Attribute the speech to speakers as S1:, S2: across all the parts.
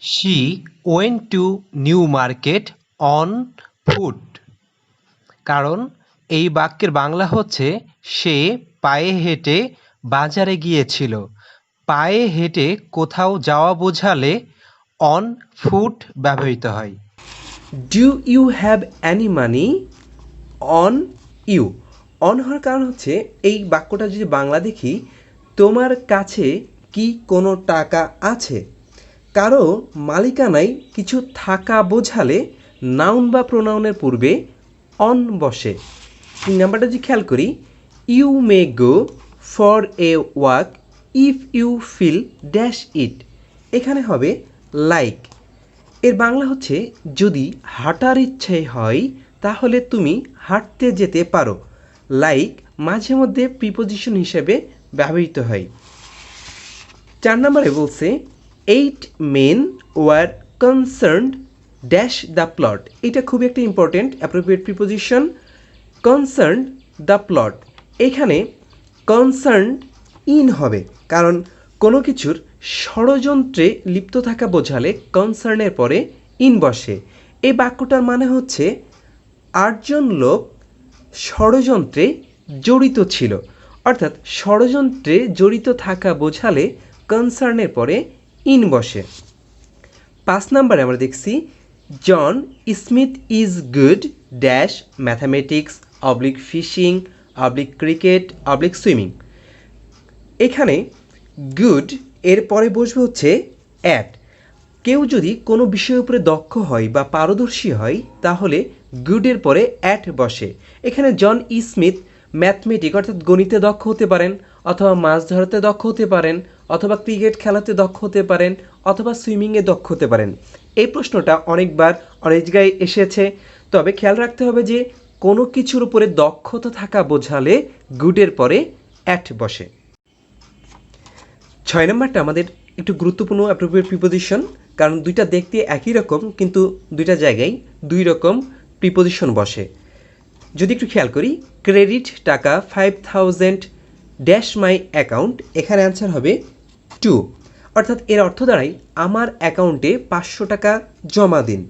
S1: She went to New Market on foot. কারণ এই বাক্যের বাংলা হচ্ছে সে পায়ে হেঁটে বাজারে গিয়েছিল। পায়ে হেঁটে কোথাও যাওয়া বোঝালে অন ফুট ব্যবহৃত হয়।
S2: Do you have any money on you? On হওয়ার কারণ হচ্ছে এই বাক্যটা যদি বাংলা দেখি, তোমার কাছে কি কোনো টাকা আছে? কারো মালিকানায় কিছু থাকা বোঝালে নাউন বা প্রোনাউনের পূর্বে অন বসে। 3 নাম্বারটা যদি খেয়াল করি, you may go for a walk if you feel dash it. এখানে হবে লাইক। এর বাংলা হচ্ছে যদি হাঁটার ইচ্ছে হয় তাহলে তুমি হাঁটতে যেতে পারো। লাইক মাঝে মধ্যে প্রিপোজিশন হিসেবে ব্যবহৃত হয়। 4 নম্বরে বলছে 8 men were concerned dash the plot. এটা খুবই একটা important appropriate preposition, concern the plot. এখানে কনসার্ন ইন হবে, কারণ কোনো কিছুর ষড়যন্ত্রে লিপ্ত থাকা বোঝালে কনসার্নের পরে ইন বসে। এই বাক্যটার মানে হচ্ছে 8 জন লোক ষড়যন্ত্রে জড়িত ছিল, অর্থাৎ ষড়যন্ত্রে জড়িত থাকা বোঝালে কনসার্নের পরে ইন বসে। 5 নম্বরে আমরা দেখছি John Smith is good dash mathematics oblique fishing oblique cricket oblique swimming. এখানে গুড এর পরে বসবে হচ্ছে অ্যাট। কেউ যদি কোনো বিষয়ের উপরে দক্ষ হয় বা পারদর্শী হয় তাহলে গুডের পরে অ্যাট বসে। এখানে জন স্মিথ ম্যাথমেটিক অর্থাৎ গণিতে দক্ষ হতে পারেন, অথবা মাছ ধরাতে দক্ষ হতে পারেন, অথবা ক্রিকেট খেলাতে দক্ষ হতে পারেন, অথবা সুইমিংয়ে দক্ষ হতে পারেন। এই প্রশ্নটা অনেকবার অনেক জায়গায় এসেছে, তবে খেয়াল রাখতে হবে যে কোনো কিছুর উপরে দক্ষতা থাকা বোঝালে গুডের পরে অ্যাট বসে। 6 নম্বরটা আমাদের একটু গুরুত্বপূর্ণ অ্যাপ্রোপ্রিয়েট প্রিপোজিশন, কারণ দুইটা দেখতে একই রকম কিন্তু দুইটা জায়গায় দুই রকম প্রিপোজিশন বসে। যদি একটু খেয়াল করি, ক্রেডিট টাকা 5000 ড্যাশ মাই অ্যাকাউন্ট, এখানে অ্যান্সার হবে টু। অর্থাৎ এর অর্থ দাঁড়ায় আমার অ্যাকাউন্টে 500 টাকা জমা দিন।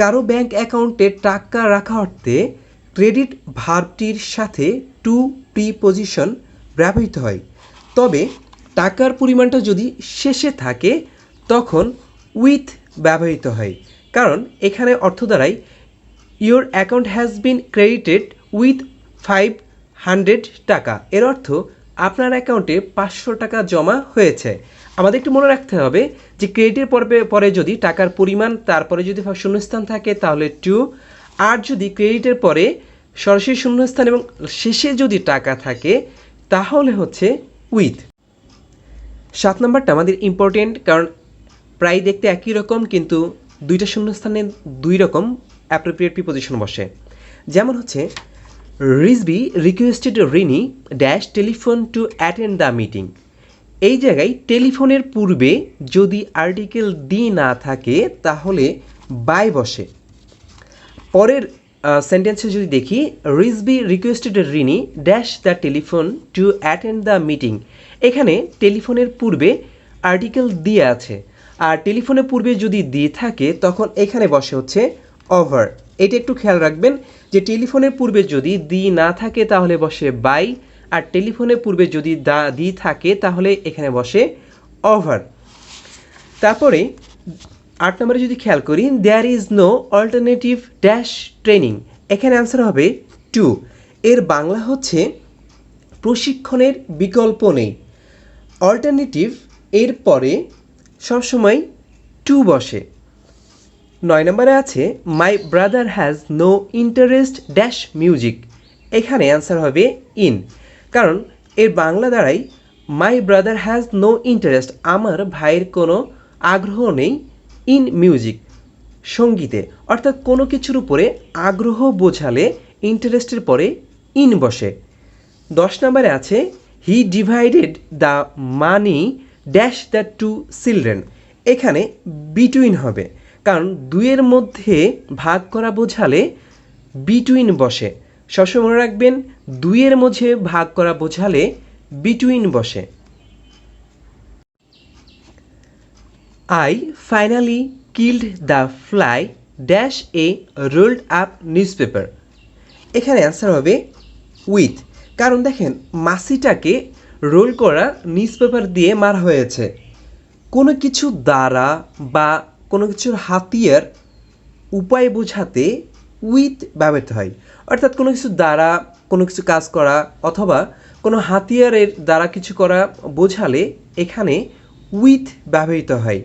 S2: কারো ব্যাংক অ্যাকাউন্টে টাকা রাখা অর্থে ক্রেডিট ভার্বটির সাথে টু প্রিপোজিশন ব্যবহৃত হয়, তবে টাকার পরিমাণটা যদি শেষে থাকে তখন উইথ ব্যবহৃত হয়, কারণ এখানে অর্থ দাঁড়ায় your account has been credited with 500 টাকা। এর অর্থ আপনার অ্যাকাউন্টে 500 টাকা জমা হয়েছে। আমাদের একটু মনে রাখতে হবে যে ক্রেডিটের পরে যদি টাকার পরিমাণ তারপরে যদি শূন্যস্থান থাকে তাহলে টু, আর যদি ক্রেডিটের পরে সরাসরি শূন্যস্থান এবং শেষে যদি টাকা থাকে তাহলে হচ্ছে উইথ। 7 নম্বরটা আমাদের ইম্পর্টেন্ট, কারণ প্রায় দেখতে একই রকম কিন্তু দুইটা শূন্যস্থানে দুই রকম অ্যাপ্রোপ্রিয়েট প্রিপোজিশন বসে। যেমন হচ্ছে Rizvi requested Rini dash telephone to attend the meeting. এই জায়গায় টেলিফোনের পূর্বে যদি আর্টিকেল দি না থাকে তাহলে বাই বসে। পরের সেন্টেন্সে যদি দেখি, Rizvi requested Rini dash the telephone to attend the meeting. এখানে টেলিফোনের পূর্বে আর্টিকেল দিয়ে আছে, আর টেলিফোনের পূর্বে যদি দিয়ে থাকে তখন এখানে বসে হচ্ছে ওভার। এটা একটু খেয়াল রাখবেন যে টেলিফোনের পূর্বে যদি দি না থাকে তাহলে বসে বাই, আর টেলিফোনের পূর্বে যদি দি থাকে তাহলে এখানে বসে ওভার। তারপরে 8 নম্বরে যদি খেয়াল করি, there is no alternative dash training, এখানে অ্যান্সার হবে টু। এর বাংলা হচ্ছে প্রশিক্ষণের বিকল্প নেই। অল্টারনেটিভ এর পরে সবসময় টু বসে। 9 নম্বরে আছে my brother has no interest dash music, এখানে অ্যান্সার হবে ইন, কারণ এর বাংলা দ্বারাই my brother has no interest, আমার ভাইয়ের কোনো আগ্রহ নেই ইন মিউজিক, সঙ্গীতে। অর্থাৎ কোনো কিছুর উপরে আগ্রহ বোঝালে ইন্টারেস্টের পরে ইন বসে। 10 নম্বরে আছে he divided the money dash the two children, এখানে বিটুইন হবে, কারণ দুইয়ের মধ্যে ভাগ করা বোঝালে বিটুইন বসে। সবসময় মনে রাখবেন দুইয়ের মধ্যে ভাগ করা বোঝালে বিটুইন বসে। I finally killed the fly dash a rolled up newspaper. এখানে অ্যান্সার হবে উইথ, কারণ দেখেন মাছিটাকে রোল করা নিউজপেপার দিয়ে মারা হয়েছে। কোনো কিছু দ্বারা বা কোনো কিছুর হাতিয়ার উপায় বোঝাতে উইথ ব্যবহৃত হয়, অর্থাৎ কোনো কিছু দ্বারা কোনো কিছু কাজ করা অথবা কোনো হাতিয়ারের দ্বারা কিছু করা বোঝালে এখানে উইথ ব্যবহৃত হয়।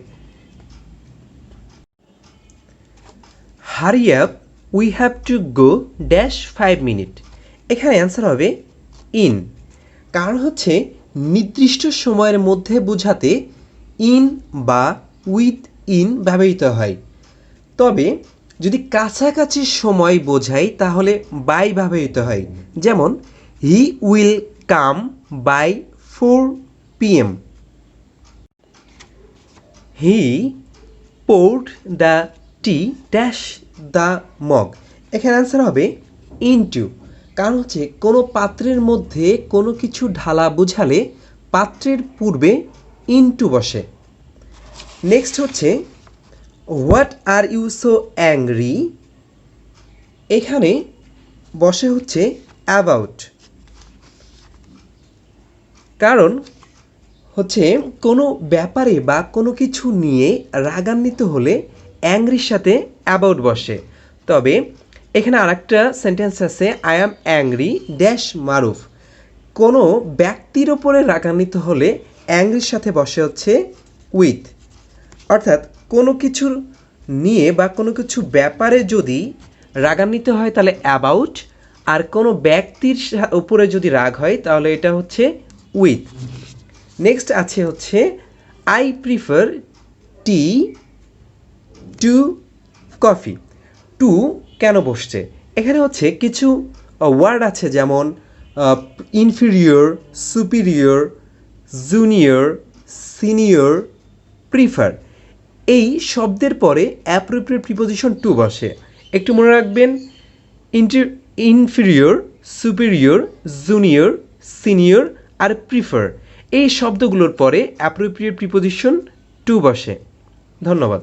S2: Hurry up, we have to go dash 5 minute. এখানে অ্যান্সার হবে ইন, কারণ হচ্ছে নির্দিষ্ট সময়ের মধ্যে বোঝাতে ইন বা উইথ ইন ব্যবহৃত হয়। তবে যদি কাছাকাছি সময় বোঝাই তাহলে বাই ব্যবহৃত হয়, যেমন he will come by 4 PM। He poured the tea dash the mug. এখানে অ্যান্সার হবে ইনটু, কারণ হচ্ছে কোনো পাত্রের মধ্যে কোনো কিছু ঢালা বোঝালে পাত্রের পূর্বে ইনটু বসে। নেক্সট হচ্ছে what are you so angry. এখানে বসে হচ্ছে অ্যাবাউট, কারণ হচ্ছে কোনো ব্যাপারে বা কোনো কিছু নিয়ে রাগান্বিত হলে অ্যাংরির সাথে অ্যাবাউট বসে। তবে এখানে আরেকটা সেন্টেন্স আছে, আই অ্যাম অ্যাংরি ড্যাশ মারুফ। কোনো ব্যক্তির ওপরে রাগান্বিত হলে অ্যাংরির সাথে বসে হচ্ছে উইথ। অর্থাৎ কোনো কিছুর নিয়ে বা কোনো কিছু ব্যাপারে যদি রাগান্বিত হয় তাহলে অ্যাবাউট, আর কোনো ব্যক্তির উপরে যদি রাগ হয় তাহলে এটা হচ্ছে উইথ। নেক্সট আছে হচ্ছে I prefer tea to coffee. To কেন বসছে? এখানে হচ্ছে কিছু ওয়ার্ড আছে, যেমন inferior, superior, junior, senior, prefer. এই শব্দের পরে অ্যাপ্রোপ্রিয়েট প্রিপোজিশন টু বসে। একটু মনে রাখবেন, ইনফিরিয়র, সুপিরিয়র, জুনিয়র, সিনিয়র আর প্রিফার, এই শব্দগুলোর পরে অ্যাপ্রোপ্রিয়েট প্রিপোজিশন টু বসে। ধন্যবাদ।